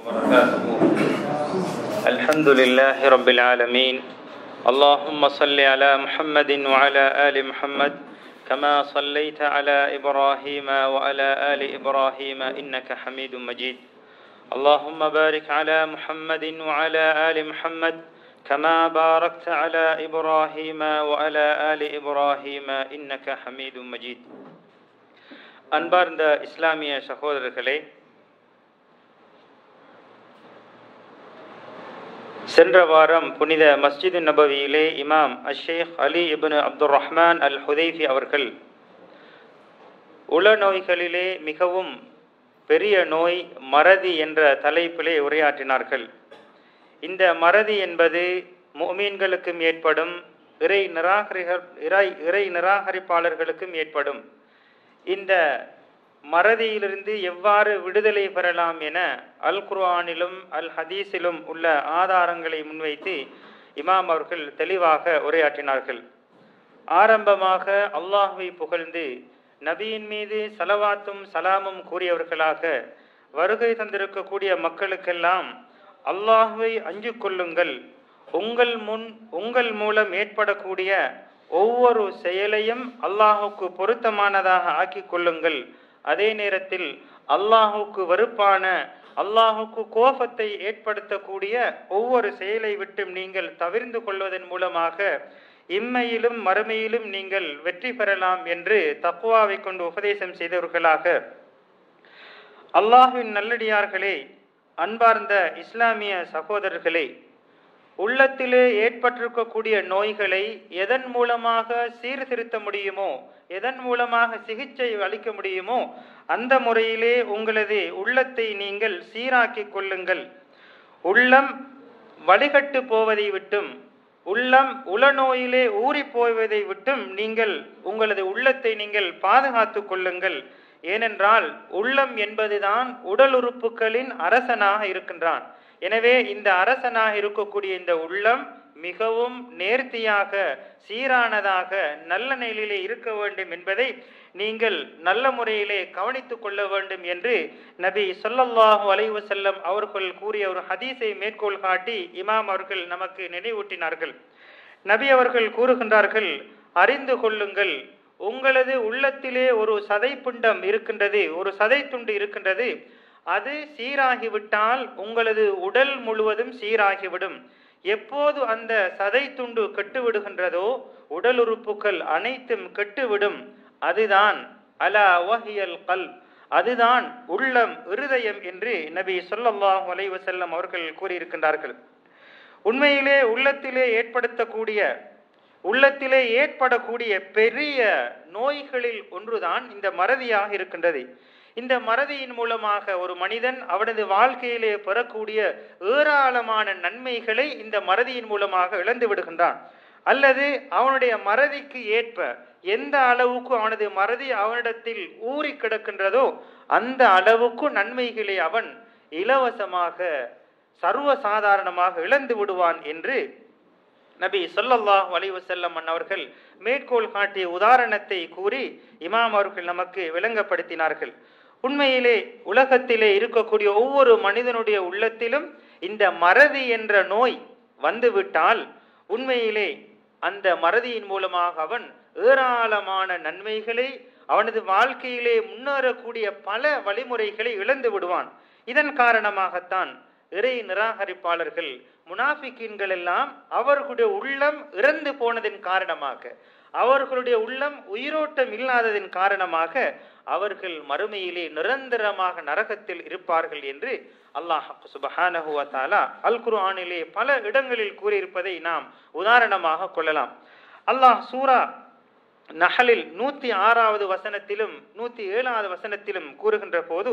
وبركاته. الحمد لله رب العالمين. اللهم صل على محمد وعلى آل محمد كما صليت على إبراهيم وعلى آل إبراهيم إنك حميد مجيد. اللهم بارك على محمد وعلى آل محمد كما باركت على إبراهيم وعلى آل إبراهيم إنك حميد مجيد. அன்பார்ந்த இஸ்லாமிய சகோதரர்களே, சென்ற வாரம் புனித மஸ்ஜிது நபவியிலே இமாம் அஷேக் அலி இப்னு அப்துர் ரஹ்மான் அல் ஹுதைஃபி அவர்கள் உள நோய்களிலே மிகவும் பெரிய நோய் மறதி என்ற தலைப்பிலே உரையாற்றினார்கள். இந்த மறதி என்பது முஃமின்களுக்கும் ஏற்படும், இறை நிராகரிப்பாளர்களுக்கும் ஏற்படும். இந்த மறதியிலிருந்து எவ்வாறு விடுதலை பெறலாம் என அல் குர்ஆனிலும் அல் ஹதீஸிலும் உள்ள ஆதாரங்களை முன்வைத்து இமாம் அவர்கள் தெளிவாக உரையாற்றினார்கள். ஆரம்பமாக அல்லாஹ்வை புகழ்ந்து நபியின் மீது ஸலவாத்தும் சலாமும் கூறியவர்களாக வருகை தந்திருக்கக்கூடிய மக்களுக்கெல்லாம் அல்லாஹ்வை அஞ்சு கொள்ளுங்கள், உங்கள் மூலம் ஏற்படக்கூடிய ஒவ்வொரு செயலையும் அல்லாஹுக்கு பொருத்தமானதாக ஆக்கி கொள்ளுங்கள். அதே நேரத்தில் அல்லாஹுக்கு வெறுப்பான, அல்லாஹுக்கு கோபத்தை ஏற்படுத்தக்கூடிய ஒவ்வொரு செயலை விட்டும் நீங்கள் தவிர்ந்து கொள்வதன் மூலமாக இம்மையிலும் மறுமையிலும் நீங்கள் வெற்றி பெறலாம் என்று தக்வாவை கொண்டு உபதேசம் செய்தவர்களாக, அல்லாஹ்வின் நல்லடியார்களே, அன்பார்ந்த இஸ்லாமிய சகோதரர்களே, உள்ளத்திலே ஏற்பட்டிருக்கக்கூடிய நோய்களை எதன் மூலமாக சீர்திருத்த முடியுமோ, எதன் மூலமாக சிகிச்சை அளிக்க முடியுமோ அந்த முறையிலே உங்களது உள்ளத்தை நீங்கள் சீராக்கி கொள்ளுங்கள். உள்ளம் வழிகட்டு போவதை விட்டும், உள்ளம் உளநோயிலே ஊறி போவதை விட்டும் நீங்கள் உங்களது உள்ளத்தை நீங்கள் பாதுகாத்து கொள்ளுங்கள். ஏனென்றால் உள்ளம் என்பதுதான் உடல் உறுப்புகளின் அரசனாக இருக்கின்றான். எனவே இந்த அரசனாக இருக்கக்கூடிய இந்த உள்ளம் மிகவும் நேர்த்தியாக, சீரானதாக, நல்ல நிலையிலே இருக்க வேண்டும் என்பதை நீங்கள் நல்ல முறையிலே கவனித்துக் கொள்ள வேண்டும் என்று நபி ஸல்லல்லாஹு அலைஹி வஸல்லம் அவர்கள் கூறிய ஒரு ஹதீஸை மேற்கோள் காட்டி இமாம் அவர்கள் நமக்கு நினைவூட்டினார்கள். நபி அவர்கள் கூறுகின்றார்கள், அறிந்து கொள்ளுங்கள், உங்களது உள்ளத்திலே ஒரு சதைப்பிண்டம் இருக்கின்றது, ஒரு சதை துண்டு இருக்கின்றது. அது சீராகிவிட்டால் உங்களது உடல் முழுவதும் சீராகிவிடும். எப்போது அந்த சதை துண்டு கெட்டுவிடுகின்றதோ உடல் உறுப்புகள் அனைத்தும் கெட்டுவிடும். அதுதான் அலா வஹியல் கல்ப், அதுதான் உள்ளம், இருதயம் என்று நபி ஸல்லல்லாஹு அலைஹி வஸல்லம் அவர்கள் கூறியிருக்கின்றார்கள். உண்மையிலே உள்ளத்திலே ஏற்படக்கூடிய பெரிய நோய்களில் ஒன்றுதான் இந்த மறதியாக இருக்கின்றது. இந்த மறதியின் மூலமாக ஒரு மனிதன் அவனது வாழ்க்கையிலே பெறக்கூடிய ஏராளமான நன்மைகளை இந்த மறதியின் மூலமாக இழந்து விடுகின்றான். அல்லது அவனுடைய மறதிக்கு ஏற்ப எந்த அளவுக்கு அவனது மறதி அவனிடத்தில் ஊறி கிடக்கின்றதோ அந்த அளவுக்கு நன்மைகளை அவன் இலவசமாக, சர்வசாதாரணமாக இழந்து விடுவான் என்று நபி ஸல்லல்லாஹு அலைஹி வஸல்லம் அவர்கள் மேற்கோள் காட்டிய உதாரணத்தை கூறி இமாம் அவர்கள் நமக்கு விளங்கப்படுத்தினார்கள். உண்மையிலே உலகத்திலே இருக்கக்கூடிய ஒவ்வொரு மனிதனுடைய உள்ளத்திலும் இந்த மறதி என்ற நோய் வந்துவிட்டால் உண்மையிலே அந்த மறதியின் மூலமாக அவன் ஏராளமான நன்மைகளை, அவனது வாழ்க்கையிலே முன்னேறக்கூடிய பல வழிமுறைகளை இழந்து விடுவான். இதன் காரணமாகத்தான் இறை நிராகரிப்பாளர்கள், முனாஃபிக்கீன்கள் எல்லாம் அவர்களுடைய உள்ளம் இறந்து போனதின் காரணமாக, அவர்களுடைய உள்ளம் உயிரோட்டம் இல்லாததின் காரணமாக அவர்கள் மறுமையிலே நிரந்தரமாக நரகத்தில் இருப்பார்கள் என்று அல்லாஹ் சுப்ஹானஹு வ தஆலா அல் குர்ஆனிலே பல இடங்களில் கூறியிருப்பதை நாம் உதாரணமாக கொள்ளலாம். அல்லாஹ் சூரா நஹலில் 106வது வசனத்திலும் 107வது வசனத்திலும் கூறுகின்ற போது,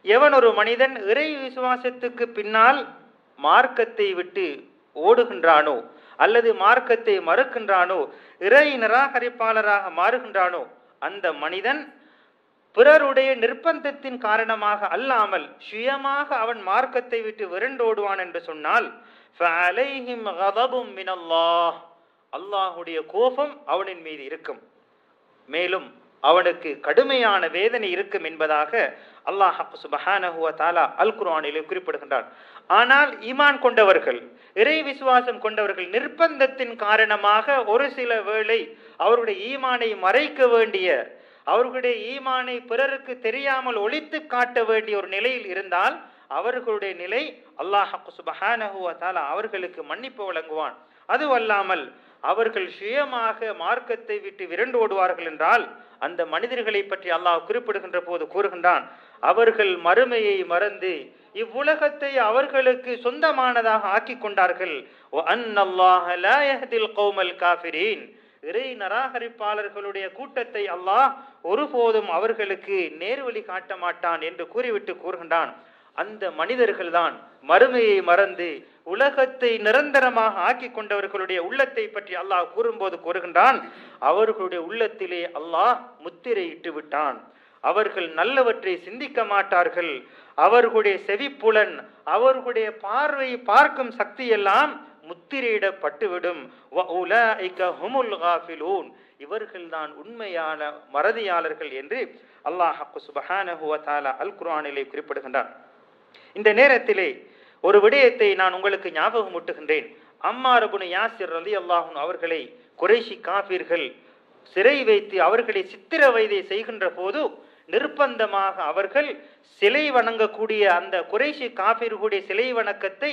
எவன் ஒரு மனிதன் இறை விசுவாசத்துக்கு பின்னால் மார்க்கத்தை விட்டு ஓடுகின்றானோ அல்லது மார்க்கத்தை மறுக்கின்றானோ, இறை நிராகரிப்பாளராக மாறுகின்றானோ, அந்த மனிதன் பிறருடைய நிர்பந்தத்தின் காரணமாக அல்லாமல் சுயமாக அவன் மார்க்கத்தை விட்டு விரண்டோடுவான் என்று சொன்னால் ஃபஅலைஹிம் கதபும் மினல்லாஹ், அல்லாஹ்வுடைய கோபம் அவனின் மீது இருக்கும். மேலும் அவனுக்கு கடுமையான வேதனை இருக்கும் என்பதாக அல்லாஹ் சுப்ஹானஹு வ தஆலா அல் குர்ஆனிலே குறிப்பிடுகின்றான். ஆனால் ஈமான் கொண்டவர்கள், இறை விசுவாசம் கொண்டவர்கள் நிர்பந்தத்தின் காரணமாக ஒரு சில வேளை அவருடைய ஈமானை மறைக்க வேண்டிய, அவர்களுடைய ஈமானை பிறருக்கு தெரியாமல் ஒளித்து காட்ட வேண்டிய ஒரு நிலையில் இருந்தால் அவர்களுடைய நிலை அல்லாஹ் சுப்ஹானஹு வ தஆலா அவர்களுக்கு மன்னிப்பு வழங்குவான். அதுவல்லாமல் அவர்கள் சுயமாக மார்க்கத்தை விட்டு விரண்டு ஓடுவார்கள் என்றால் அந்த மனிதர்களை பற்றி அல்லாஹ் குறிப்பிடுகின்ற போது கூறுகின்றான், அவர்கள் மறுமையை மறந்து இவ்வுலகத்தை அவர்களுக்கு சொந்தமானதாக ஆக்கி கொண்டார்கள். இறை நிராகரிப்பாளர்களுடைய கூட்டத்தை அல்லாஹ் ஒருபோதும் அவர்களுக்கு நேர்வழி காட்ட மாட்டான் என்று கூறிவிட்டு கூறுகின்றான். அந்த மனிதர்கள் தான் மறுமையை மறந்து உலகத்தை நிரந்தரமாக ஆக்கி கொண்டவர்களுடைய உள்ளத்தை பற்றி அல்லாஹ் கூறும்போது கூறுகின்றான், அவர்களுடைய உள்ளத்திலே அல்லாஹ் முத்திரையிட்டு விட்டான். அவர்கள் நல்லவற்றை சிந்திக்க மாட்டார்கள். அவர்களுடைய செவிப்புலன், அவர்களுடைய பார்வை பார்க்கும் சக்தி எல்லாம் முத்திரையிடப்பட்டுவிடும். இவர்கள்தான் உண்மையான மறதியாளர்கள் என்று அல்லாஹ் சுப்ஹானஹு வ தஆலா அல் குர்ஆனிலே குறிப்பிடுகின்றான். இந்த நேரத்திலே ஒரு விடயத்தை நான் உங்களுக்கு ஞாபகமூட்டுகின்றேன். அம்மார் இப்னு யாசிர் ரலியல்லாஹு அன்ஹு அவர்களை குறைஷி காஃபிர்கள் சிறை வைத்து அவர்களை சித்திரவதை செய்கின்ற போது நிர்பந்தமாக அவர்கள் சிலை வணங்கக்கூடிய அந்த குறைஷி காஃபிர்களுடைய சிலை வணக்கத்தை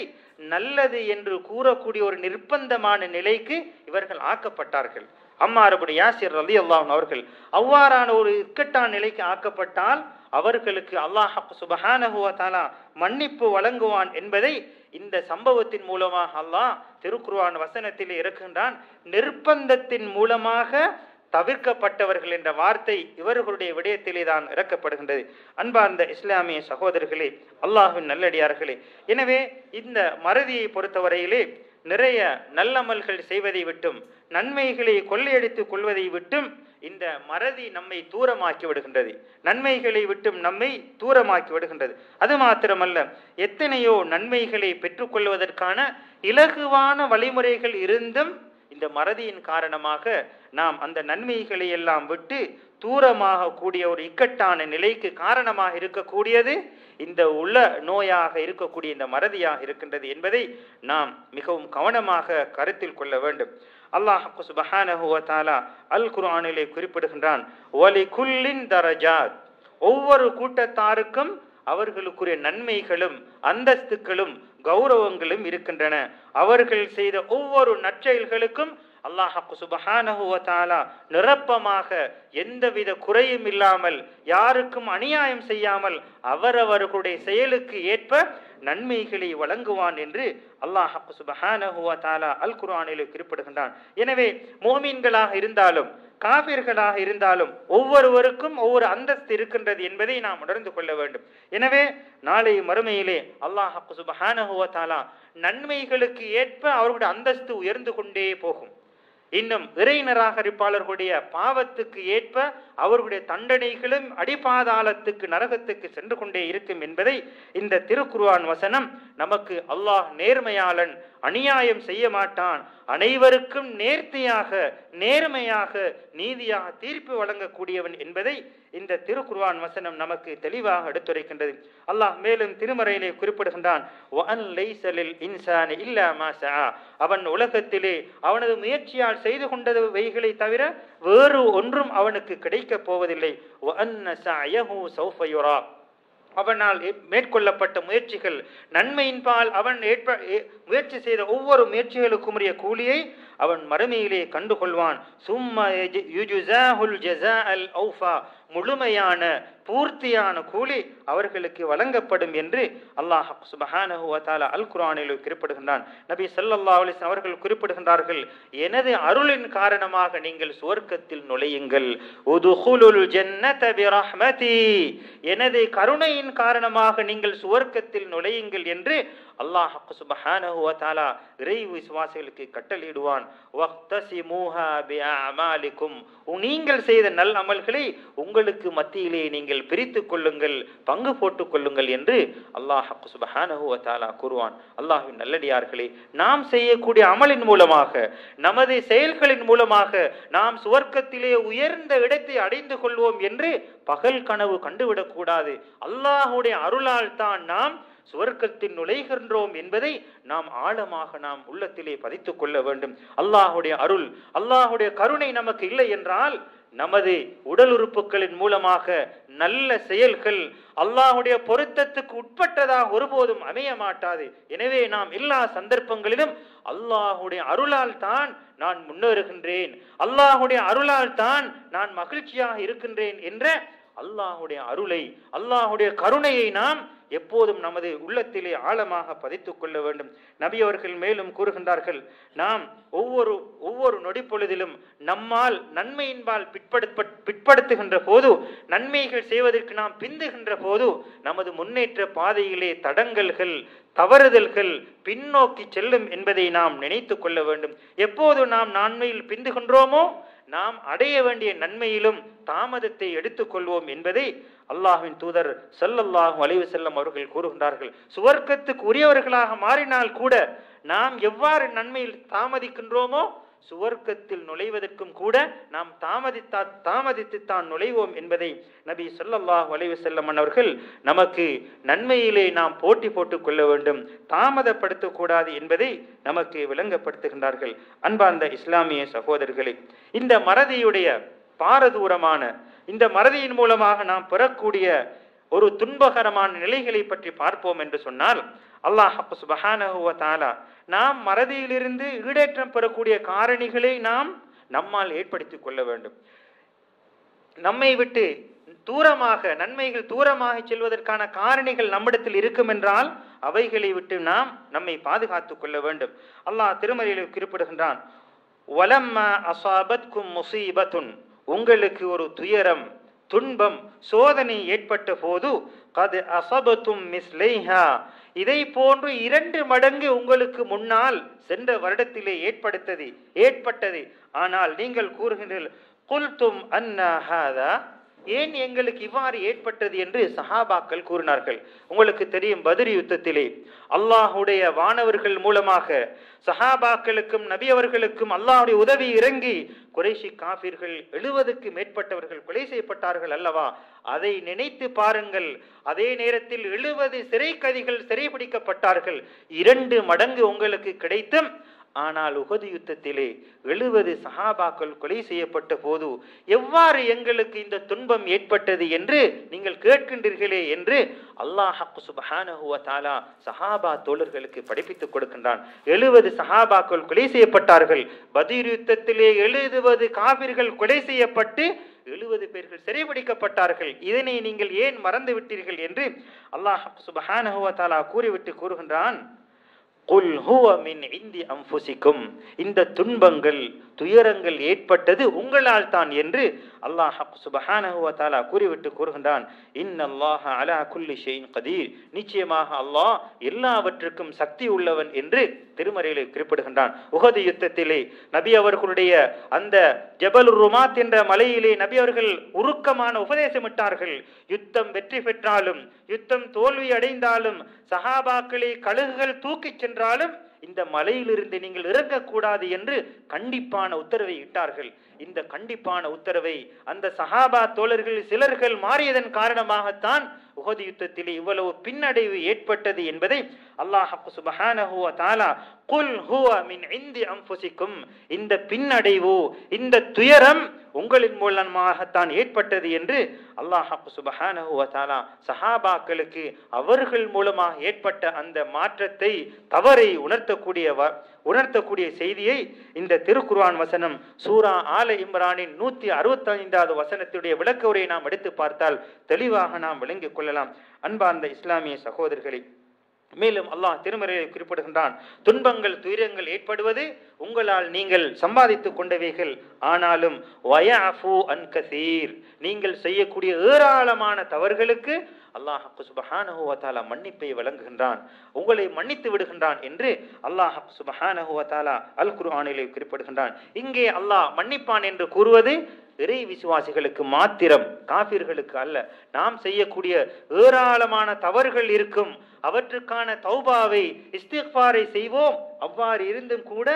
நல்லது என்று கூறக்கூடிய ஒரு நிர்பந்தமான நிலைக்கு இவர்கள் ஆக்கப்பட்டார்கள். அம்மார் இப்னு யாசிர் ரலியல்லாஹு அன்ஹு அவர்கள் அவ்வாறான ஒரு இக்கட்டான நிலைக்கு ஆக்கப்பட்டால் அவர்களுக்கு அல்லாஹ் சுப்ஹானஹு வ தஆலா மன்னிப்பு வழங்குவான் என்பதை இந்த சம்பவத்தின் மூலமாக அல்லாஹ் திருக்குர்ஆன் வசனத்திலே இறக்குகின்றான். நிர்பந்தத்தின் மூலமாக தவிர்க்கப்பட்டவர்கள் என்ற வார்த்தை இவர்களுடைய விடயத்திலே தான் இறக்கப்படுகின்றது. அன்பார்ந்த இஸ்லாமிய சகோதரர்களே, அல்லாஹ்வின் நல்லடியார்களே, எனவே இந்த மறதியை பொறுத்தவரையிலே நிறைய நல்லமல்கள் செய்வதை விட்டும் நன்மைகளை கொள்ளையடித்துக் கொள்வதை விட்டும் இந்த மறதி நம்மை தூரமாக்கி விடுகின்றது, நன்மைகளை விட்டும் நம்மை தூரமாக்கி விடுகின்றது. அது மாத்திரமல்ல, எத்தனையோ நன்மைகளை பெற்றுக்கொள்வதற்கான இலகுவான வழிமுறைகள் இருந்தும் இந்த மறதியின் காரணமாக நாம் அந்த நன்மைகளை எல்லாம் விட்டு தூரமாக கூடிய ஒரு இக்கட்டான நிலைக்கு காரணமாக இருக்கக்கூடியது இந்த உள்ள நோயாக இருக்கக்கூடிய இந்த மறதியாக இருக்கின்றது என்பதை நாம் மிகவும் கவனமாக கருத்தில் கொள்ள வேண்டும். அல்லாஹ் சுப்ஹானஹு வ தஆலா அல் குர்ஆனிலே குறிப்பிடுகின்றான், வலிகுல்லின் தரஜாத், ஒவ்வொரு கூட்டத்தாருக்கும் அவர்களுக்குரிய நன்மைகளும் அந்தஸ்துகளும் கௌரவங்களும் இருக்கின்றன. அவர்கள் செய்த ஒவ்வொரு நற்செயல்களுக்கும் அல்லாஹ் சுப்ஹானஹு வ தஆலா நிரப்பமாக எந்தவித குறையும் இல்லாமல் யாருக்கும் அநியாயம் செய்யாமல் அவரவர்களுடைய செயலுக்கு ஏற்ப நன்மைகளை வழங்குவான் என்று அல்லாஹ் சுப்ஹானஹு வ தஆலா அல் குர்ஆனிலே குறிப்பிடுகின்றான். எனவே முஃமின்களாக இருந்தாலும் காபிர்களாக இருந்தாலும் ஒவ்வொருவருக்கும் ஒவ்வொரு அந்தஸ்து இருக்கின்றது என்பதை நாம் உணர்ந்து கொள்ள வேண்டும். எனவே நாளை மறுமையிலே அல்லாஹ் சுப்ஹானஹு வ தஆலா நன்மைகளுக்கு ஏற்ப அவர்களுடைய அந்தஸ்து உயர்ந்து கொண்டே போகும். இன்னும் இறை நிராகரிப்பாளர்களுடைய பாவத்துக்கு ஏற்ப அவர்களுடைய தண்டனைகளும் அடிபாதாளத்துக்கு நரகத்துக்கு சென்று கொண்டே இருக்கும் என்பதை இந்த திருக்குர்ஆன் வசனம் நமக்கு அல்லாஹ் நேர்மையாளன், அநியாயம் செய்ய மாட்டான், அனைவருக்கும் நேர்த்தியாக நேர்மையாக நீதியாக தீர்ப்பு வழங்கக்கூடியவன் என்பதை இந்த திருக்குர்ஆன் வசனம் நமக்கு தெளிவாக எடுத்துரைக்கின்றது. அல்லாஹ் மேலும் திருமறையிலே குறிப்பிடுகின்றான், அவன் உலகத்திலே அவனது முயற்சியால் செய்து கொண்டவைகளை தவிர வேறு ஒன்றும் அவனுக்கு கிடைக்கப் போவதில்லை. அவனால் மேற்கொள்ளப்பட்ட முயற்சிகள் நன்மையின்பால் அவன் முயற்சி செய்த ஒவ்வொரு முயற்சிகளுக்கும் உரிய கூலியை அவன் மறுமையிலே கண்டுகொள்வான். முழுமையான பூர்த்தியான கூலி அவர்களுக்கு வழங்கப்படும் என்று அல்லாஹ் சுப்ஹானஹு வ தஆலா அல் குர்ஆனில் குறிப்பிடுகின்றான். நபி ஸல்லல்லாஹு அலைஹி வஸல்லம் அவர்கள் குறிப்பிடுகின்றார்கள், எனது அருளின் காரணமாக நீங்கள் சுவர்க்கத்தில் நுழையுங்கள். உதுகுலுல் ஜன்னத பிரஹ்மதி, எனது கருணையின் காரணமாக நீங்கள் சுவர்க்கத்தில் நுழையுங்கள் என்று அல்லாஹ் சுப்ஹானஹு வ தஆலா இறை விசுவாசிகளுக்கு கட்டளையிடுவான். கூறுவான், வக்தஸிமூஹா பிஅமாலிக்கும், நீங்கள் செய்த நல் அமல்களை உங்களுக்கு மத்தியிலே நீங்கள் பிரித்துக் கொள்ளுங்கள், பங்கு போட்டுக் கொள்ளுங்கள் என்று அல்லாஹ் சுப்ஹானஹு வ தஆலா கூறுவான். அல்லாஹ்வின் நல்லடியார்களே, நாம் செய்யக்கூடிய அமலின் மூலமாக, நமது செயல்களின் மூலமாக நாம் சுவர்க்கத்திலே உயர்ந்த இடத்தை அடைந்து கொள்வோம் என்று பகல் கனவு கண்டுவிடக் கூடாது. அல்லாஹ்வுடைய அருளால் தான் நாம் சுவர்க்கத்தில் நுழைகின்றோம் என்பதை நாம் ஆழமாக நாம் உள்ளத்திலே பதித்துக் கொள்ள வேண்டும். அல்லாஹ்வுடைய அருள், அல்லாஹ்வுடைய கருணை நமக்கு இல்லை என்றால் நமது உடல் உறுப்புகளின் மூலமாக நல்ல செயல்கள் அல்லாஹ்வுடைய பொருத்தத்துக்கு உட்பட்டதாக ஒருபோதும் அமைய மாட்டாது. எனவே நாம் எல்லா சந்தர்ப்பங்களிலும் அல்லாஹ்வுடைய அருளால் தான் நான் முன்னேறுகின்றேன், அல்லாஹ்வுடைய அருளால் தான் நான் மகிழ்ச்சியாக இருக்கின்றேன் என்ற அல்லாஹ்வுடைய அருளை, அல்லாஹ்வுடைய கருணையை நாம் எப்போதும் நமது உள்ளத்திலே ஆழமாக பதித்துக் கொள்ள வேண்டும். நபி அவர்கள் மேலும் கூறுகின்றார்கள், நாம் ஒவ்வொரு நொடி பொழுதிலும் நம்மால் நன்மையின்பால் பிற்படுத்துகின்ற போது, நன்மைகள் செய்வதற்கு நாம் பிந்துகின்ற போது நமது முன்னேற்ற பாதையிலே தடங்கல்கள், தவறுதல்கள் பின்னோக்கி செல்லும் என்பதை நாம் நினைத்து கொள்ள வேண்டும். எப்போது நாம் நன்மையில் பிந்துகின்றோமோ நாம் அடைய வேண்டிய நன்மையிலும் தாமதத்தை எடுத்துக்கொள்வோம் என்பதை அல்லாஹ்வின் தூதர் ஸல்லல்லாஹு அலைஹி வஸல்லம் அவர்கள் கூறுகின்றார்கள். சுவர்க்கத்துக்கு உரியவர்களாக மாறினால் கூட நாம் எவ்வாறு நன்மையில் தாமதிக்கின்றோமோ சுவர்க்கத்தில் நுழைவதற்கும் கூட நாம் தாமதித்துத்தான் நுழைவோம் என்பதை நபி ஸல்லல்லாஹு அலைஹி வஸல்லம் அவர்கள் நமக்கு நன்மையிலே நாம் போட்டி போட்டுக் கொள்ள வேண்டும், தாமதப்படுத்தக்கூடாது என்பதை நமக்கு விளங்கப்படுத்துகின்றார்கள். அன்பார்ந்த இஸ்லாமிய சகோதரர்களே, இந்த மறதியுடைய பாரதூரமான இந்த மறதியின் மூலமாக நாம் பெறக்கூடிய ஒரு துன்பகரமான நிலைகளை பற்றி பார்ப்போம் என்று சொன்னால், அல்லாஹ் சுப்ஹானஹு வ தஆலா நாம் மறதியிலிருந்து ஈடேற்றம் பெறக்கூடிய காரணிகளை நாம் நம்மால் ஏற்படுத்திக் கொள்ள வேண்டும். நம்மை விட்டு தூரமாக நன்மைகள் தூரமாக செல்வதற்கான காரணிகள் நம்மிடத்தில் இருக்கும் என்றால் அவைகளை விட்டு நாம் நம்மை பாதுகாத்துக் கொள்ள வேண்டும். அல்லாஹ் திருமறையில் குறிப்பிடுகின்றான், வலம்மா அஸாபத்கும் முஸீபத்துன், உங்களுக்கு ஒரு துயரம், துன்பம், சோதனை ஏற்பட்ட போது, கத் அஸபதும் மிஸ்லைஹா, இதை போன்று 2 மடங்கு உங்களுக்கு முன்னால் சென்ற வருடத்திலே ஏற்பட்டது. ஆனால் நீங்கள் கூறுகின்றீர்கள், குல்தும் அன்னா ஹாதா, ஏன் எங்களுக்கு இவ்வாறு ஏற்பட்டது என்று சஹாபாக்கள் கூறினார்கள். உங்களுக்கு தெரியும், பத்ர் யுத்தத்திலே அல்லாஹ்வுடைய வானவர்கள் மூலமாக சஹாபாக்களுக்கும் நபி அவர்களுக்கும் அல்லாஹ்வுடைய உதவி இறங்கி குறைஷி காஃபிர்கள் 70க்கு மேற்பட்டவர்கள் கொலை செய்யப்பட்டார்கள் அல்லவா? அதை நினைத்து பாருங்கள். அதே நேரத்தில் 70 சிறை கைதிகள் சிறைபிடிக்கப்பட்டார்கள். 2 மடங்கு உங்களுக்கு கிடைத்தும் ஆனால் உஹது யுத்தத்திலே 70 சஹாபாக்கள் கொலை செய்யப்பட்ட போது எவ்வாறு எங்களுக்கு இந்த துன்பம் ஏற்பட்டது என்று நீங்கள் கேட்கின்றீர்களே என்று அல்லாஹ் சுப்ஹானஹு வ தஆலா சஹாபா தோழர்களுக்கு படிப்பித்துக் கொடுக்கின்றான். 70 சஹாபாக்கள் கொலை செய்யப்பட்டார்கள். பத்ர் யுத்தத்திலே 70 காபிர்கள் கொலை செய்யப்பட்டு 70 பேர்கள் சிறைபிடிக்கப்பட்டார்கள். இதனை நீங்கள் ஏன் மறந்து விட்டீர்கள் என்று அல்லாஹ் சுப்ஹானஹு வ தஆலா கூறிவிட்டு கூறுகின்றான், குல் ஹுவ மின் இந்தி அன்ஃபுசிக்கும், இந்த துன்பங்கள் துயரங்கள் ஏற்பட்டது உங்களால் தான் என்று அல்லாஹ் சுப்ஹானஹு வ தஆலா கூறிவிட்டு கூறுகின்றான், இன்னல்லாஹ அலா குல்லி ஷைஇன் கதீர், நிச்சயமாக அல்லாஹ் எல்லாவற்றுக்கும் சக்தி உள்ளவன் என்று திருமறையிலே குறிப்பிடுகின்றான். உஹது யுத்தத்திலே நபி அவர்களுடைய அந்த ஜபலுர் ருமாத் என்ற மலையிலே நபி அவர்கள் உருக்கமான உபதேசமிட்டார்கள். யுத்தம் வெற்றி பெற்றாலும் யுத்தம் தோல்வி அடைந்தாலும் சஹாபாக்களை கழுகுகள் தூக்கிச் சென்றாலும் இந்த மலையிலிருந்து நீங்கள் இறங்கக்கூடாது என்று கண்டிப்பான உத்தரவை இட்டார்கள். இந்த கண்டிப்பான உத்தரவை அந்த சஹாபா தோழர்கள் சிலர்கள் மாறியதன் காரணமாகத்தான் உஹது யுத்தத்திலே இவ்வளவு பின்னடைவு ஏற்பட்டது என்பதை அல்லாஹ் சுப்ஹானஹு வ தஆலா குல் ஹுவ மின் இந்தி அன்ஃபுசிக்கும், இந்த பின்னடைவு இந்த துயரம் உங்களின் மூலமாகத்தான் ஏற்பட்டது என்று அல்லாஹ் சுப்ஹானஹு வ தஆலா சஹாபாக்களுக்கு அவர்கள் மூலமாக ஏற்பட்ட அந்த மாற்றத்தை தவறை உணர்த்தக்கூடிய செய்தியை இந்த திருக்குர்ஆன் வசனம் சூரா ஆல இம்ரானின் 165வது வசனத்துடைய விளக்க உரையை நாம் எடுத்து பார்த்தால் தெளிவாக நாம் விளங்கிக் கொள்ளலாம். அன்பார்ந்த இஸ்லாமிய சகோதரர்களே, மேலும் அல்லாஹ் திருமறையை குறிப்பிடுகின்றான், துன்பங்கள் துயரங்கள் ஏற்படுவது உங்களால் நீங்கள் சம்பாதித்துக் கொண்டவைகள், ஆனாலும் வயஃபு அன் கஸீர், நீங்கள் செய்யக்கூடிய ஏராளமான தவறுகளுக்கு அல்லாஹ் சுப்ஹானஹு வ தஆலா மன்னிப்பை வழங்குகின்றான், உங்களை மன்னித்து விடுகின்றான் என்று அல்லாஹ் சுப்ஹானஹு வ தஆலா அல் குர்ஆனிலே குறிப்பிடுகின்றான். இங்கே அல்லாஹ் மன்னிப்பான் என்று கூறுவது இறை விசுவாசிகளுக்கு மாத்திரம், காஃபிர்களுக்கு அல்ல. நாம் செய்யக்கூடிய ஏராளமான தவறுகள் இருக்கும், அவற்றுக்கான தௌபாவை இஸ்திக்ஃபாரை செய்வோம். அவ்வாறு இருந்தும் கூட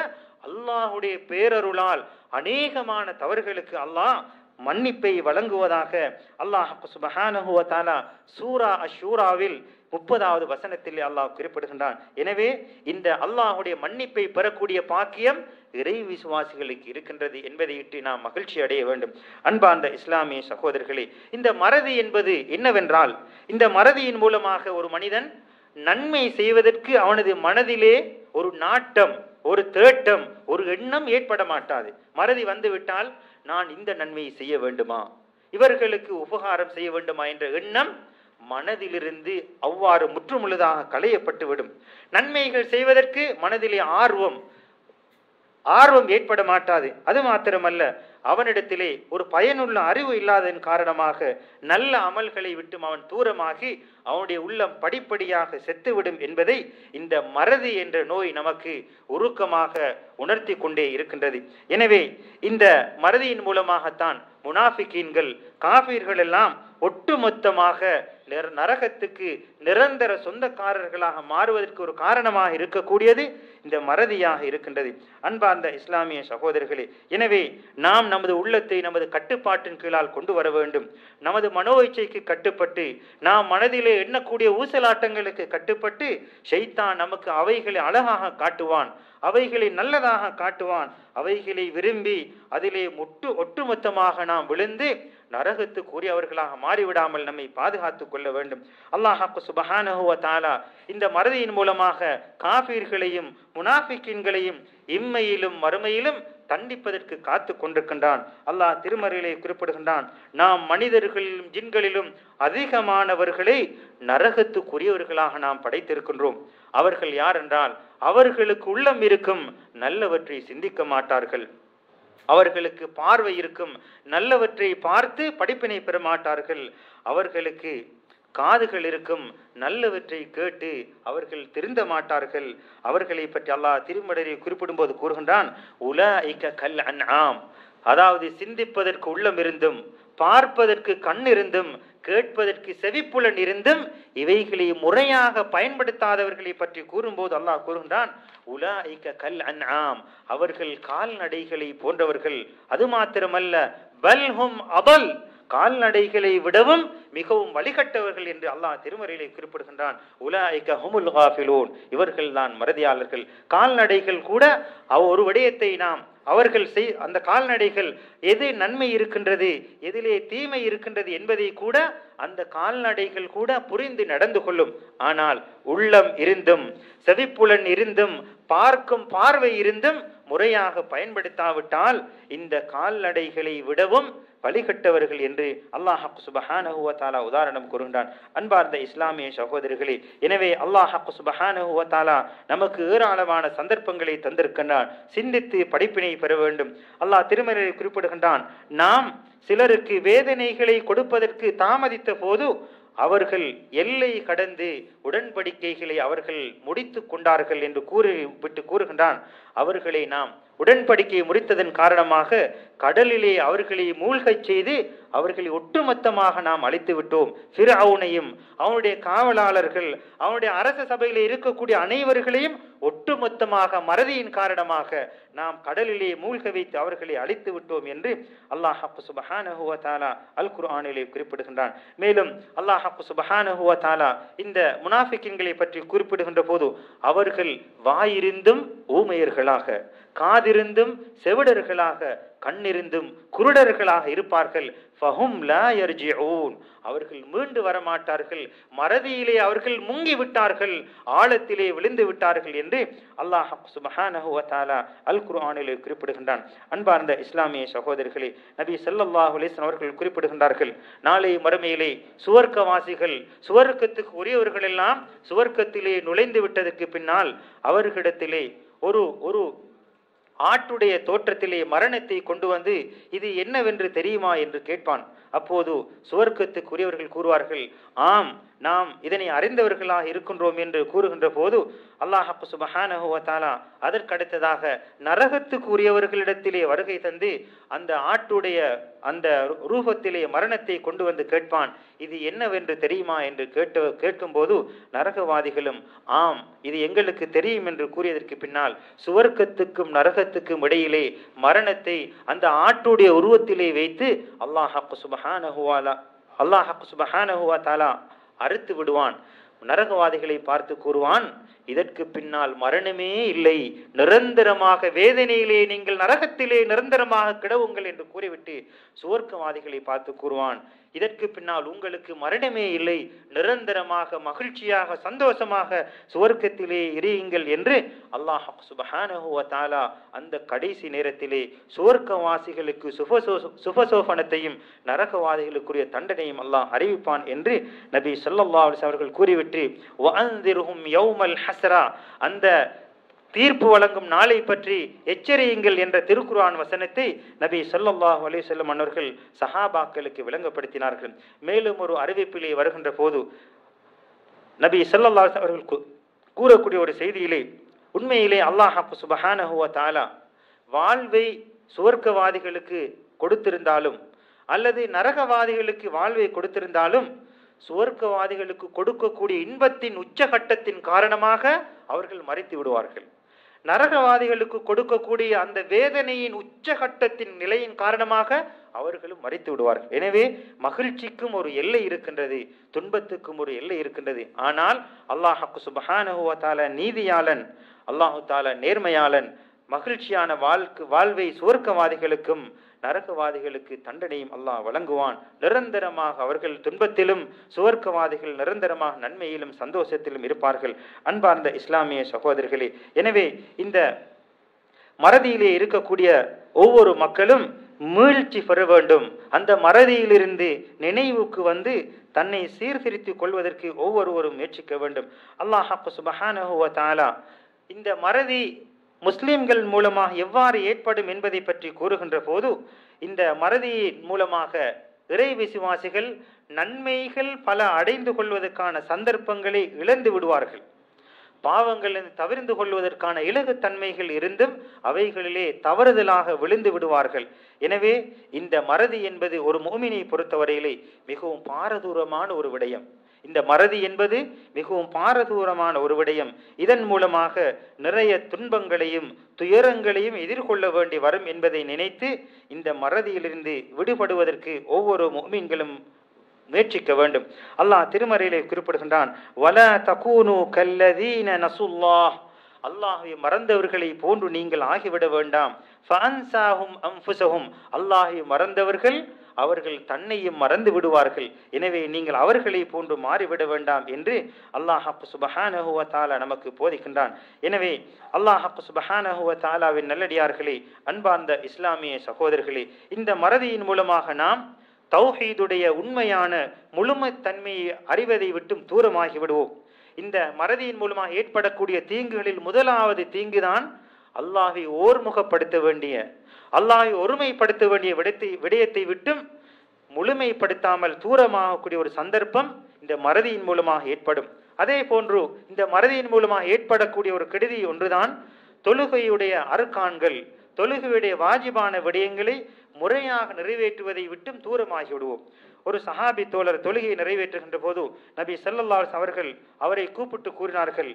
அல்லாஹுடைய பேரருளால் அநேகமான தவறுகளுக்கு அல்லாஹ் மன்னிப்பை வழங்குவதாக அல்லாஹ் சுப்ஹானஹு வ தஆலா சூரா அஷ்-ஷூராவில் 30வது வசனத்தில் அல்லாஹ் குறிப்பிடுகின்றான். எனவே இந்த அல்லாஹுடைய மன்னிப்பை பெறக்கூடிய பாக்கியம் இறை விசுவாசிகளுக்கு இருக்கின்றது என்பதையிட்டு நாம் மகிழ்ச்சி அடைய வேண்டும். அன்பார்ந்த இஸ்லாமிய சகோதரர்களே, இந்த மறதி என்பது என்னவென்றால், இந்த மறதியின் மூலமாக ஒரு மனிதன் நன்மை செய்வதற்கு அவனது மனதிலே ஒரு நாட்டம், ஒரு தேட்டம், ஒரு எண்ணம் ஏற்பட மாட்டாது. மறதி வந்துவிட்டால் நான் இந்த நன்மையை செய்ய வேண்டுமா, இவர்களுக்கு உபகாரம் செய்ய வேண்டுமா என்ற எண்ணம் மனதிலிருந்து அவ்வாறு முற்றுமுழுதாக களையப்பட்டுவிடும். நன்மைகள் செய்வதற்கு மனதிலே ஆர்வம் ஏற்பட மாட்டாது. அது மாத்திரமல்ல, அவனிடத்திலே ஒரு பயனுள்ள அறிவு இல்லாததன் காரணமாக நல்ல அமல்களை விட்டும் அவன் தூரமாகி அவனுடைய உள்ளம் படிப்படியாக செத்துவிடும் என்பதை இந்த மறதி என்ற நோய் நமக்கு உருக்கமாக உணர்த்தி கொண்டே இருக்கின்றது. எனவே இந்த மறதியின் மூலமாகத்தான் முனாஃபிகீன்கள், காஃபிர்கள் எல்லாம் ஒட்டுமொத்தமாக நரகத்துக்கு நிரந்தர சொந்தக்காரர்களாக மாறுவதற்கு ஒரு காரணமாக இருக்கக்கூடியது இந்த மறதியாக இருக்கின்றது. அன்பார்ந்த இஸ்லாமிய சகோதரர்களே, எனவே நாம் நமது உள்ளத்தை நமது கட்டுப்பாட்டின் கீழால் கொண்டு வர வேண்டும். நமது மனோ இச்சைக்கு கட்டுப்பட்டு, நாம் மனதிலே எண்ணக்கூடிய ஊசலாட்டங்களுக்கு கட்டுப்பட்டு, ஷைத்தான் நமக்கு அவைகளை அழகாக காட்டுவான், அவைகளை நல்லதாக காட்டுவான். அவைகளை விரும்பி அதிலே ஒட்டுமொத்தமாக நாம் விழுந்து நரகத்துக்குரியவர்களாக மாறிவிடாமல் நம்மை பாதுகாத்துக் கொள்ள வேண்டும். அல்லாஹ் சுப்ஹானஹு வ தஆலா இந்த மறதியின் மூலமாக காஃபிர்களையும் முனாஃபிகீன்களையும் இம்மையிலும் மறுமையிலும் தண்டிப்பதற்கு காத்து கொண்டிருக்கின்றான். அல்லாஹ் திருமறையிலே குறிப்பிடுகின்றான், நாம் மனிதர்களிலும் ஜின்களிலும் அதிகமானவர்களை நரகத்துக்குரியவர்களாக நாம் படைத்திருக்கின்றோம். அவர்கள் யார் என்றால், அவர்களுக்கு உள்ளம் இருக்கும், நல்லவற்றை சிந்திக்க மாட்டார்கள். அவர்களுக்கு பார்வை இருக்கும், நல்லவற்றை பார்த்து படிப்பினை பெற மாட்டார்கள். அவர்களுக்கு காதுகள் இருக்கும், நல்லவற்றை கேட்டு அவர்கள் திருந்த மாட்டார்கள். அவர்களை பற்றி அல்லாஹ் திருமறையை குறிப்பிடும் போது கூறுகின்றான், உலாஇக கல் அன்ஆம், அதாவது சிந்திப்பதற்கு உள்ளம் இருந்தும், பார்ப்பதற்கு கண் இருந்தும், கேட்பதற்கு செவிப்புலன் இருந்தும் இவைகளை முறையாக பயன்படுத்தாதவர்களை பற்றி கூறும்போது அல்லாஹ் கூறுகின்றான், உலாஇக கல் அன்ஆம், அவர்கள் கால்நடைகளை போன்றவர்கள். அது மாத்திரமல்ல, பல்ஹும் அபல், கால்நடைகளை விடவும் மிகவும் வழிகட்டவர்கள் என்று அல்லாஹ் திருமறையிலே குறிப்பிடுகின்றான். உலாஇக ஹுமுல் காஃபிலூன், இவர்கள் தான் மறதியாளர்கள். கால்நடைகள் கூட ஒரு விடயத்தை நாம் அவர்கள் அந்த கால்நடைகள் எது நன்மை இருக்கின்றது, எதிலே தீமை இருக்கின்றது என்பதை கூட அந்த கால்நடைகள் கூட புரிந்து நடந்து கொள்ளும். ஆனால் உள்ளம் இருந்தும், செவிப்புலன் இருந்தும், பார்க்கும் பார்வை இருந்தும் முறையாக பயன்படுத்தாவிட்டால் இந்த கால்நடைகளை விடவும் வழிகட்டவர்கள் என்று அல்லாஹ் சுப்ஹானஹு வ தஆலா உதாரணம் கூறுகின்றான். அன்பார்ந்த இஸ்லாமிய சகோதரர்களே, எனவே அல்லாஹ் சுப்ஹானஹு வ தஆலா நமக்கு ஏராளமான சந்தர்ப்பங்களை தந்திருக்கின்றான். சிந்தித்து படிப்பினை பெற வேண்டும். அல்லாஹ் திருமறையில் குறிப்பிடுகின்றான், நாம் சிலருக்கு வேதனைகளை கொடுப்பதற்கு தாமதித்த போது அவர்கள் எல்லை கடந்து உடன்படிக்கைகளை அவர்கள் முடித்து கொண்டார்கள் என்று கூறுகின்றான். அவர்களை நாம் உடன்படிக்கையை முடித்ததன் காரணமாக கடலிலே அவர்களை மூழ்கச் செய்து அவர்களை ஒட்டுமொத்தமாக நாம் அழித்து விட்டோம். ஃபிர்அவுனையும் அவனுடைய காவலாளர்கள், அவனுடைய அரச சபையிலே இருக்கக்கூடிய அனைவர்களையும் ஒட்டுமொத்தமாக மறதியின் காரணமாக நாம் கடலிலே மூழ்க வைத்து அவர்களை அழித்து விட்டோம் என்று அல்லாஹ் சுப்ஹானஹு வ தஆலா அல் குர்ஆனிலே குறிப்பிடுகின்றான். மேலும் அல்லாஹ் சுப்ஹானஹு வ தஆலா இந்த முனாஃபிகீன்களை பற்றி குறிப்பிடுகின்ற போது அவர்கள் வாயிருந்தும் ஊமையர்களாக, காது காதிருந்தும் செவிடர்களாக, கண்ணிருந்தும் குருடர்களாக இருப்பார்கள். ஃபஹும் லா யர்ஜிஊன், அவர்கள் மீண்டு வரமாட்டார்கள், மறதியிலே அவர்கள் முங்கி விட்டார்கள், ஆழத்திலே விழுந்து விட்டார்கள் என்று அல்லாஹ் சுப்ஹானஹு வ தஆலா அல் குர்ஆனிலே குறிப்பிடுகின்றான். அன்பார்ந்த இஸ்லாமிய சகோதரர்களே, நபி ஸல்லல்லாஹு அலைஹி வஸல்லம் அவர்கள் குறிப்பிடுகின்றார்கள், நாளை மறுமையிலே சுவர்க்கவாசிகள், சுவர்க்கத்துக்கு உரியவர்கள் எல்லாம் சுவர்க்கத்திலே நுழைந்து விட்டதற்கு பின்னால் அவர்களிடத்திலே ஒரு ஆட்டுடைய தோற்றத்திலே மரணத்தை கொண்டு வந்து இது என்னவென்று தெரியுமா என்று கேட்பான். அப்போது சுவர்க்கத்துக்குரியவர்கள் கூறுவார்கள், ஆம், நாம் இதனை அறிந்தவர்களாக இருக்கின்றோம் என்று கூறுகின்ற போது அல்லாஹ் சுப்ஹானஹு வ தஆலா அதற்கடுத்ததாக நரகத்துக்குரியவர்களிடத்திலே வருகை தந்து அந்த ஆட்டுடைய அந்த ரூபத்திலே மரணத்தை கொண்டு வந்து கேட்பான், இது என்னவென்று தெரியுமா என்று கேட்கும்போது நரகவாதிகளும் ஆம், இது எங்களுக்கு தெரியும் என்று கூறியதற்கு பின்னால் சுவர்க்கத்துக்கும் நரகத்துக்கும் இடையிலே மரணத்தை அந்த ஆட்டுடைய உருவத்திலே வைத்து அல்லாஹ் சுப்ஹானஹு வ தஆலா அறுத்து விடுவான். நரகவாதிகளை பார்த்து கூறுவான், இதற்கு பின்னால் மரணமே இல்லை, நிரந்தரமாக வேதனையிலே நீங்கள் நரகத்திலே நிரந்தரமாக கிடவுங்கள் என்று கூறிவிட்டு சுவர்க்கவாதிகளை பார்த்து கூறுவான், இதற்கு பின்னால் உங்களுக்கு மரணமே இல்லை, நிரந்தரமாக மகிழ்ச்சியாக சந்தோஷமாக சுவர்க்கத்திலே இருங்கள் என்று அல்லாஹ் சுப்ஹானஹு வ தஆலா அந்த கடைசி நேரத்திலே சுவர்க்கவாசிகளுக்கு சுபசோபனத்தையும் நரகவாதிகளுக்குரிய தண்டனையும் அல்லாஹ் அறிவிப்பான் என்று நபி ஸல்லல்லாஹு அலைஹி வஸல்லம் அவர்கள் கூறிவிட்டு வஅன்திர்ஹும் யௌமல் ஹஸ்ரா, அந்த தீர்ப்பு வழங்கும் நாளை பற்றி எச்சரியுங்கள் என்ற திருக்குர்ஆன் வசனத்தை நபி ஸல்லல்லாஹு அலைஹி வஸல்லம் அவர்கள் சஹாபாக்களுக்கு விளங்கப்படுத்தினார்கள். மேலும் ஒரு அறிவிப்பிலே வருகின்ற போது நபி ஸல்லல்லாஹு அலைஹி வஸல்லம் அவர்கள் கூறக்கூடிய ஒரு செய்தியிலே, உண்மையிலே அல்லாஹ் சுப்ஹானஹு வ தஆலா வாழ்வை சுவர்க்கவாதிகளுக்கு கொடுத்திருந்தாலும் அல்லது நரகவாதிகளுக்கு வாழ்வை கொடுத்திருந்தாலும் சுவர்க்கவாதிகளுக்கு கொடுக்கக்கூடிய இன்பத்தின் உச்சகட்டத்தின் காரணமாக அவர்கள் மரித்து விடுவார்கள். நரகவாதிகளுக்கு கொடுக்கக்கூடிய அந்த வேதனையின் உச்சகட்டத்தின் நிலையின் காரணமாக அவர்களும் மரித்து விடுவார்கள். எனவே மகிழ்ச்சிக்கும் ஒரு எல்லை இருக்கின்றது, துன்பத்துக்கும் ஒரு எல்லை இருக்கின்றது. ஆனால் அல்லாஹ் சுப்ஹானஹு வ தஆலா நீதியாளன், அல்லாஹு தஆலா நேர்மையாளன். மகிழ்ச்சியான வாழ்வை சுவர்க்கவாதிகளுக்கும் நரகவாதிகளுக்கு தண்டனையும் அல்லாஹ் வழங்குவான். நிரந்தரமாக அவர்கள் துன்பத்திலும், சுவர்க்கவாதிகள் நிரந்தரமாக நன்மையிலும் சந்தோஷத்திலும் இருப்பார்கள். அன்பார்ந்த இஸ்லாமிய சகோதரர்களே, எனவே இந்த மறதியிலே இருக்கக்கூடிய ஒவ்வொரு மக்களும் மீழ்ச்சி பெற வேண்டும். அந்த மறதியிலிருந்து நினைவுக்கு வந்து தன்னை சீர்திருத்திக் கொள்வதற்கு ஒவ்வொருவரும் முயற்சிக்க வேண்டும். அல்லாஹ் சுப்ஹானஹு வ தஆலா இந்த மறதி முஸ்லிம்கள் மூலமாக எவ்வாறு ஏற்படும் என்பதை பற்றி கூறுகின்ற போது, இந்த மறதியின் மூலமாக இறை விசுவாசிகள் நன்மைகள் பல அடைந்து கொள்வதற்கான சந்தர்ப்பங்களை இழந்து விடுவார்கள். பாவங்களில் தவிர்ந்து கொள்வதற்கான இலகுத்தன்மைகள் இருந்தும் அவைகளிலே தவறுதலாக விழுந்து விடுவார்கள். எனவே இந்த மறதி என்பது ஒரு முஃமினை பொறுத்தவரையிலே மிகவும் பாரதூரமான ஒரு விடயம். இந்த மறதி என்பது மிகவும் பாரதூரமான ஒரு விடயம். இதன் மூலமாக நிறைய துன்பங்களையும் துயரங்களையும் எதிர்கொள்ள வேண்டி வரும் என்பதை நினைத்து இந்த மறதியிலிருந்து விடுபடுவதற்கு ஒவ்வொரு முஃமின்களும் முயற்சிக்க வேண்டும். அல்லாஹ் திருமறையிலே குறிப்பிடுகின்றான், வலா தகூனு கல்லதீன நஸுல்லாஹ், அல்லாஹ்வை மறந்தவர்களை போன்று நீங்கள் ஆகிவிட வேண்டாம். ஃபஅன்சாஹும் அன்ஃபுஸஹும், அல்லாஹ்வை மறந்தவர்கள் அவர்கள் தன்னையும் மறந்து விடுவார்கள். எனவே நீங்கள் அவர்களை போன்று மாறிவிட வேண்டாம் என்று அல்லாஹ் சுப்ஹானஹு வ தஆலா நமக்கு போதிக்கின்றான். எனவே அல்லாஹ் சுப்ஹானஹு வ தஆலாவின் நல்லடியார்களே, அன்பார்ந்த இஸ்லாமிய சகோதரர்களே, இந்த மறதியின் மூலமாக நாம் தௌஹீதுடைய உண்மையான முழுமைத்தன்மையை அறிவதை விட்டும் தூரமாகி விடுவோம். இந்த மறதியின் மூலமாக ஏற்படக்கூடிய தீங்குகளில் முதலாவது தீங்குதான் அல்லாஹ்வை ஓர்முகப்படுத்த வேண்டிய, அல்லாஹ்வை ஒருமைப்படுத்த வேண்டிய விடயத்தை விட்டும் முழுமைப்படுத்தாமல் தூரமாகக்கூடிய ஒரு சந்தர்ப்பம் இந்த மறதியின் மூலமாக ஏற்படும். அதே போன்று இந்த மறதியின் மூலமாக ஏற்படக்கூடிய ஒரு கெடுதி ஒன்றுதான் தொழுகையுடைய அர்கான்கள், தொழுகையுடைய வாஜிபான விடயங்களை முறையாக நிறைவேற்றுவதை விட்டும் தூரமாகி விடுவோம். ஒரு சஹாபி தோழர் தொழுகையை நிறைவேற்றுகின்ற போது நபி ஸல்லல்லாஹு அலைஹி அவர்கள் அவரை கூப்பிட்டு கூறினார்கள்,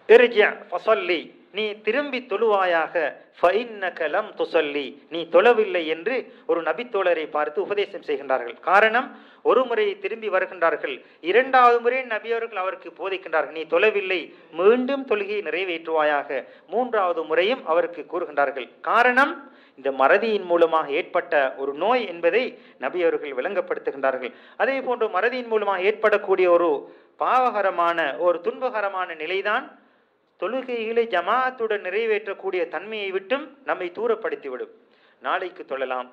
இர்ஜி ஃபஸல்லி, நீ திரும்பி தொழுவாயாக, ஃபஇன்னக லம் துஸல்லி, நீ தொழவில்லை என்று ஒரு நபித்தோழரை பார்த்து உபதேசம் செய்கின்றார்கள். காரணம், ஒரு முறை திரும்பி வருகின்றார்கள், இரண்டாவது முறை நபி அவர்கள் அவருக்கு போதிக்கின்றார்கள், நீ தொழவில்லை, மீண்டும் தொழுகையை நிறைவேற்றுவாயாக. மூன்றாவது முறையும் அவருக்கு கூறுகின்றார்கள். காரணம், இந்த மறதியின் மூலமாக ஏற்பட்ட ஒரு நோய் என்பதை நபி அவர்கள் விளங்கப்படுத்துகின்றார்கள். அதே போன்று மறதியின் மூலமாக ஏற்படக்கூடிய ஒரு பாவகரமான ஒரு துன்பகரமான நிலைதான் தொழுகைகளை ஜமாத்துடன் நிறைவேற்றக்கூடிய தன்மையை விட்டும் நம்மை தூரப்படுத்திவிடும். நாளைக்கு தொழலாம்,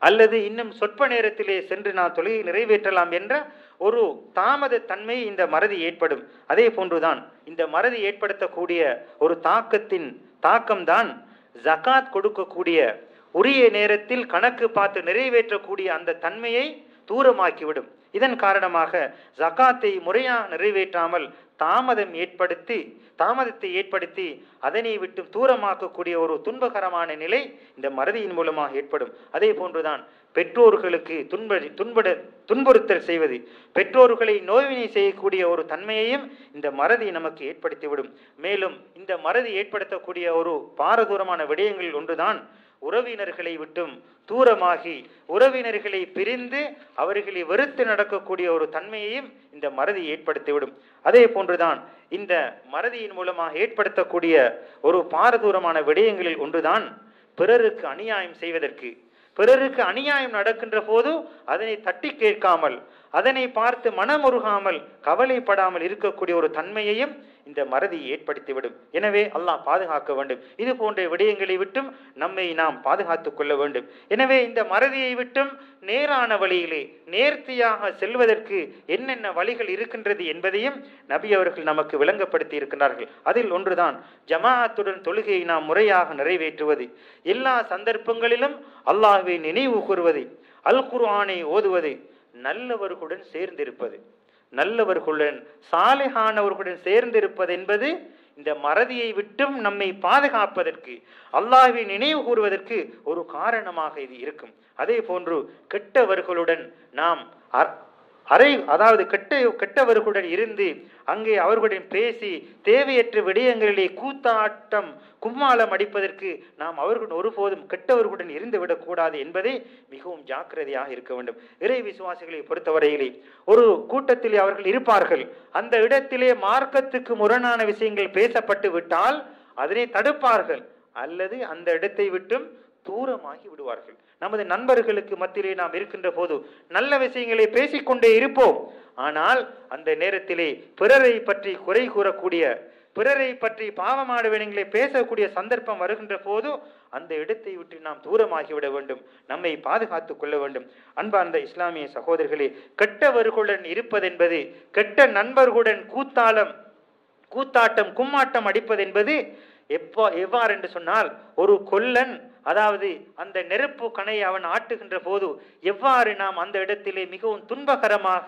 அல்லது இன்னும் சொற்ப நேரத்திலே சென்று நான் தொழுகை நிறைவேற்றலாம் என்ற ஒரு தாமத தன்மை இந்த மறதி ஏற்படும். அதே போன்றுதான் இந்த மறதி ஏற்படுத்தக்கூடிய ஒரு தாக்கம்தான் ஜகாத் கொடுக்கக்கூடிய, உரிய நேரத்தில் கணக்கு பார்த்து நிறைவேற்றக்கூடிய அந்த தன்மையை தூரமாக்கிவிடும். இதன் காரணமாக ஜகாத்தை முறையாக நிறைவேற்றாமல் தாமதத்தை ஏற்படுத்தி அதனை விட்டு தூரமாக்கக்கூடிய ஒரு துன்பகரமான நிலை இந்த மறதியின் மூலமாக ஏற்படும். அதே போன்றுதான் பெற்றோர்களுக்கு துன்புறுத்தல் செய்வது, பெற்றோர்களை நோய்வினை செய்யக்கூடிய ஒரு தன்மையையும் இந்த மறதி நமக்கு ஏற்படுத்திவிடும். மேலும் இந்த மறதி ஏற்படுத்தக்கூடிய ஒரு பாரதூரமான விடயங்களில் ஒன்றுதான் உறவினர்களை விட்டும் தூரமாகி உறவினர்களை பிரிந்து அவர்களை வெறுத்து நடக்கக்கூடிய ஒரு தன்மையையும் இந்த மறதி ஏற்படுத்திவிடும். அதே போன்றுதான் இந்த மறதியின் மூலமாக ஏற்படுத்தக்கூடிய ஒரு பாரதூரமான விடயங்களில் ஒன்றுதான் பிறருக்கு அநியாயம் செய்வதற்கு. பிறருக்கு அநியாயம் நடக்கின்ற போது அதனை தட்டி கேட்காமல், அதனை பார்த்து மனமுருகாமல், கவலைப்படாமல் இருக்கக்கூடிய ஒரு தன்மையையும் இந்த மறதி ஏற்படுத்திவிடும். எனவே அல்லாஹ் பாதுகாக்க வேண்டும். இது போன்ற விடயங்களை விட்டும் நம்மை நாம் பாதுகாத்துக் கொள்ள வேண்டும். எனவே இந்த மறதியை விட்டும் நேரான வழியிலே நேர்த்தியாக செல்வதற்கு என்னென்ன வழிகள் இருக்கின்றது என்பதையும் நபி அவர்கள் நமக்கு விளங்கப்படுத்தி இருக்கின்றார்கள். அதில் ஒன்றுதான் ஜமாஅத்துடன் தொழுகையை நாம் முறையாக நிறைவேற்றுவது, எல்லா சந்தர்ப்பங்களிலும் அல்லாஹ்வை நினைவு கூறுவது, அல் குர்ஆனை ஓதுவது, நல்லவர்களுடன் சேர்ந்திருப்பது, நல்லவர்களுடன் சாலிஹானவர்களுடன் சேர்ந்திருப்பது என்பது இந்த மறதியை விட்டும் நம்மை பாதுகாப்பதற்கு, அல்லாஹ்வை நினைவு கூறுவதற்கு ஒரு காரணமாக இது இருக்கும். அதே போன்று கெட்டவர்களுடன் நாம் கெட்டவர்களுடன் இருந்து அங்கே அவர்களுடன் பேசி தேவையற்ற விடயங்களிலே கூத்தாட்டம் கும்மாளம் அடிப்பதற்கு நாம் அவர்களுடன் ஒருபோதும் கெட்டவர்களுடன் இருந்து விடக்கூடாது என்பதை மிகவும் ஜாக்கிரதையாக இருக்க வேண்டும். இறை விசுவாசிகளை பொறுத்தவரையிலே ஒரு கூட்டத்திலே அவர்கள் இருப்பார்கள், அந்த இடத்திலே மார்க்கத்துக்கு முரணான விஷயங்கள் பேசப்பட்டு விட்டால் அதனை தடுப்பார்கள், அல்லது அந்த இடத்தை விட்டும் தூரமாகி விடுவார்கள். நமது நண்பர்களுக்கு மத்தியிலே நாம் இருக்கின்ற போது நல்ல விஷயங்களை பேசிக்கொண்டே இருப்போம், ஆனால் அந்த நேரத்திலே பிறரை பற்றி குறை கூறக்கூடிய, பிறரை பற்றி பாவமான விடயங்களை பேசக்கூடிய சந்தர்ப்பம் வருகின்ற போது அந்த இடத்தை விட்டு நாம் தூரமாகிவிட வேண்டும், நம்மை பாதுகாத்துக் கொள்ள வேண்டும். அன்பார்ந்த இஸ்லாமிய சகோதரர்களே, கெட்டவர்களுடன் இருப்பதென்பது, கெட்ட நண்பர்களுடன் கூத்தாட்டம் கும்மாட்டம் அடிப்பது என்பது எவ்வாறு என்று சொன்னால், ஒரு கொல்லன், அதாவது அந்த நெருப்பு கணையை அவன் ஆட்டுகின்ற போது எவ்வாறு நாம் அந்த இடத்திலே மிகவும் துன்பகரமாக,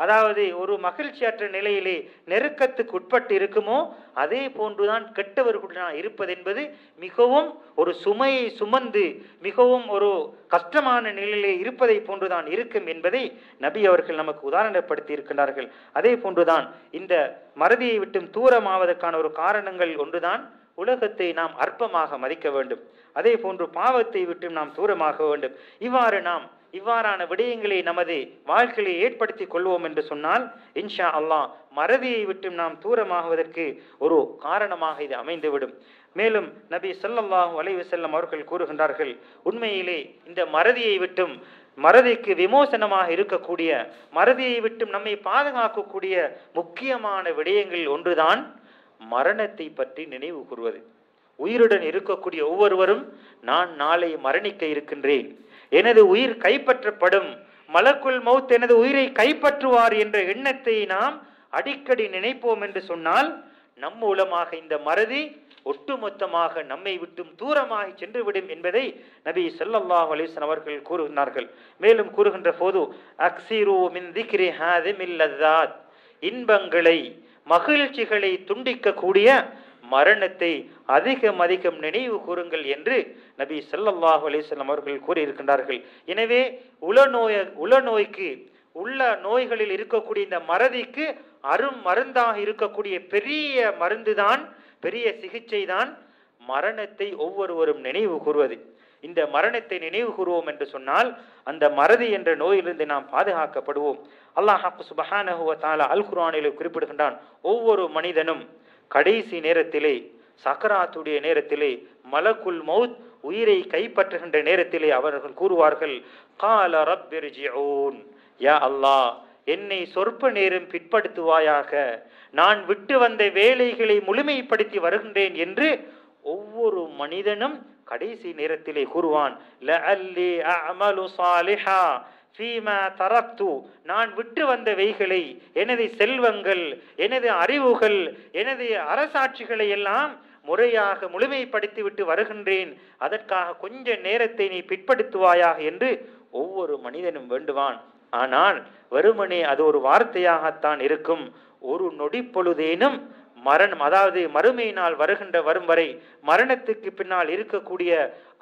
அதாவது ஒரு மகிழ்ச்சியற்ற நிலையிலே நெருக்கத்துக்கு உட்பட்டு இருக்குமோ அதே போன்றுதான் கெட்டவர்களுடன் இருப்பது என்பது மிகவும் ஒரு சுமையை சுமந்து மிகவும் ஒரு கஷ்டமான நிலையிலே இருப்பதை போன்றுதான் இருக்கும் என்பதை நபி அவர்கள் நமக்கு உதாரணப்படுத்தி இருக்கின்றார்கள். அதே போன்றுதான் இந்த மறதியை விட்டும் தூரமாவதற்கான ஒரு காரணங்கள் ஒன்றுதான் உலகத்தை நாம் அற்பமாக மதிக்க வேண்டும், அதே போன்று பாவத்தை விட்டு நாம் தூரமாக வேண்டும். இவ்வாறான விடயங்களை நமது வாழ்க்கையை ஏற்படுத்தி கொள்வோம் என்று சொன்னால் இன்ஷா அல்லாஹ் மறதியை விட்டு நாம் தூரமாகுவதற்கு ஒரு காரணமாக இது அமைந்துவிடும். மேலும் நபி ஸல்லல்லாஹு அலைஹி வஸல்லம் அவர்கள் கூறுகின்றார்கள், உண்மையிலே இந்த மறதியை விட்டும், மறதிக்கு விமோசனமாக இருக்கக்கூடிய, மறதியை விட்டும் நம்மை பாதுகாக்கக்கூடிய முக்கியமான விடயங்கள் ஒன்றுதான் மரணத்தை பற்றி நினைவு கூறுவது. உயிருடன் இருக்கக்கூடிய ஒவ்வொருவரும் நான் நாளை மரணிக்க இருக்கின்றேன், எனது உயிர் கைப்பற்றப்படும், மலக்குல் மௌத் எனது உயிரை கைப்பற்றுவார் என்ற எண்ணத்தை நாம் அடிக்கடி நினைப்போம் என்று சொன்னால் நம் மூலமாக இந்த மறதி ஒட்டுமொத்தமாக நம்மை விட்டும் தூரமாகி சென்றுவிடும் என்பதை நபி ஸல்லல்லாஹு அலைஹி வஸல்லம் அவர்கள் கூறுகின்றார்கள். மேலும் கூறுகின்ற போது அக்ஸிரு மின் திக்ரி ஹாதிமில் லஸாத், இன்பங்களை மகிழ்ச்சிகளை துண்டிக்கக்கூடிய மரணத்தை அதிகம் நினைவு கூறுங்கள் என்று நபி ஸல்லல்லாஹு அலைஹி வஸல்லம் அவர்கள் கூறியிருக்கின்றார்கள். எனவே உளநோய்க்கு, உள்ள நோய்களில் இருக்கக்கூடிய இந்த மறதிக்கு அரும் மருந்தாக இருக்கக்கூடிய பெரிய மருந்துதான் பெரிய சிகிச்சை தான் மரணத்தை ஒவ்வொருவரும் நினைவு கூறுவது. இந்த மரணத்தை நினைவு கூறுவோம் என்று சொன்னால் அந்த மறதி என்ற நோயிலிருந்து நாம் பாதுகாக்கப்படுவோம். அல்லாஹ் சுப்ஹானஹு வ தஆலா அல் குர்ஆனிலே குறிப்பிடுகின்றான், ஒவ்வொரு மனிதனும் கடைசி நேரத்திலே, சக்கராத்துடைய நேரத்திலே, மலக்குல் மௌத் உயிரை கைப்பற்றுகின்ற நேரத்திலே அவர்கள் கூறுவார்கள், கால ரப்பிர்ஜிஊன், யா அல்லாஹ் என்னை சொற்ப நேரம் பிற்படுத்துவாயாக, நான் விட்டு வந்த வேலைகளை முழுமைப்படுத்தி வருகின்றேன் என்று ஒவ்வொரு மனிதனும் கடைசி நேரத்திலே கூறுவான். லஅல்லி அஅமலு ஸாலிஹா ஃபீமா தரக்து, நான் விட்டு வந்தவைகளை, எனது செல்வங்கள், எனது அறிவுகள், எனது அரசாட்சிகளை எல்லாம் முறையாக முழுமைப்படுத்தி விட்டு வருகின்றேன், அதற்காக கொஞ்ச நேரத்தை நீ பிற்படுத்துவாயாக என்று ஒவ்வொரு மனிதனும் வேண்டுவான். ஆனால் வெறுமனே அது ஒரு வார்த்தையாகத்தான் இருக்கும். ஒரு நொடி பொழுதேனும் மரணம், அதாவது மறுமையினால் வரும் வரை, மரணத்துக்கு பின்னால் இருக்கக்கூடிய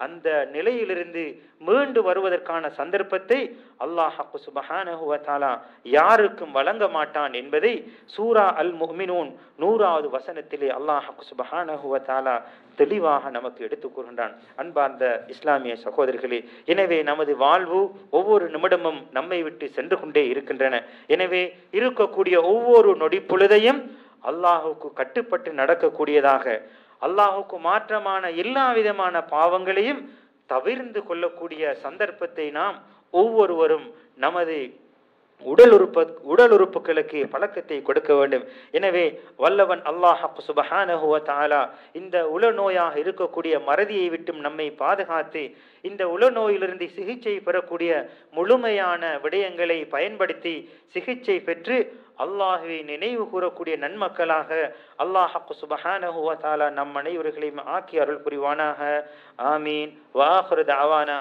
அந்த நிலையிலிருந்து மீண்டு வருவதற்கான சந்தர்ப்பத்தை அல்லாஹ் சுப்ஹானஹு வ தஆலா யாருக்கும் வழங்க மாட்டான் என்பதை சூரா அல் முஃமினூன் 100வது வசனத்திலே அல்லாஹ் சுப்ஹானஹு வ தஆலா தெளிவாக நமக்கு எடுத்துக் கூறுகின்றான். அன்பார்ந்த இஸ்லாமிய சகோதரர்களே, எனவே நமது வாழ்வு ஒவ்வொரு நிமிடமும் நம்மை விட்டு சென்று கொண்டே இருக்கின்றன. எனவே இருக்கக்கூடிய ஒவ்வொரு நொடி பொழுதையும் அல்லாஹுக்கு கட்டுப்பட்டு நடக்கக்கூடியதாக, அல்லாஹுக்கு மாற்றமான எல்லா விதமான பாவங்களையும் தவிர்ந்து கொள்ளக்கூடிய சந்தர்ப்பத்தை நாம் ஒவ்வொருவரும் நமது உடல் உறுப்புகளுக்கு பழக்கத்தை கொடுக்க வேண்டும். எனவே வல்லவன் அல்லாஹ் சுப்ஹானஹு வ தஆலா இந்த உளநோயாக இருக்கக்கூடிய மறதியை விட்டும் நம்மை பாதுகாத்து இந்த உளநோயிலிருந்து சிகிச்சை பெறக்கூடிய முழுமையான விடயங்களை பயன்படுத்தி சிகிச்சை பெற்று அல்லாஹ்வை நினைவு கூறக்கூடிய நன்மக்களாக அல்லாஹ் சுப்ஹானஹு வ தஆலா நம் அனைவர்களையும் ஆக்கி அருள் புரிவானாக. ஆமீன். வ ஆகிரு தஅவானா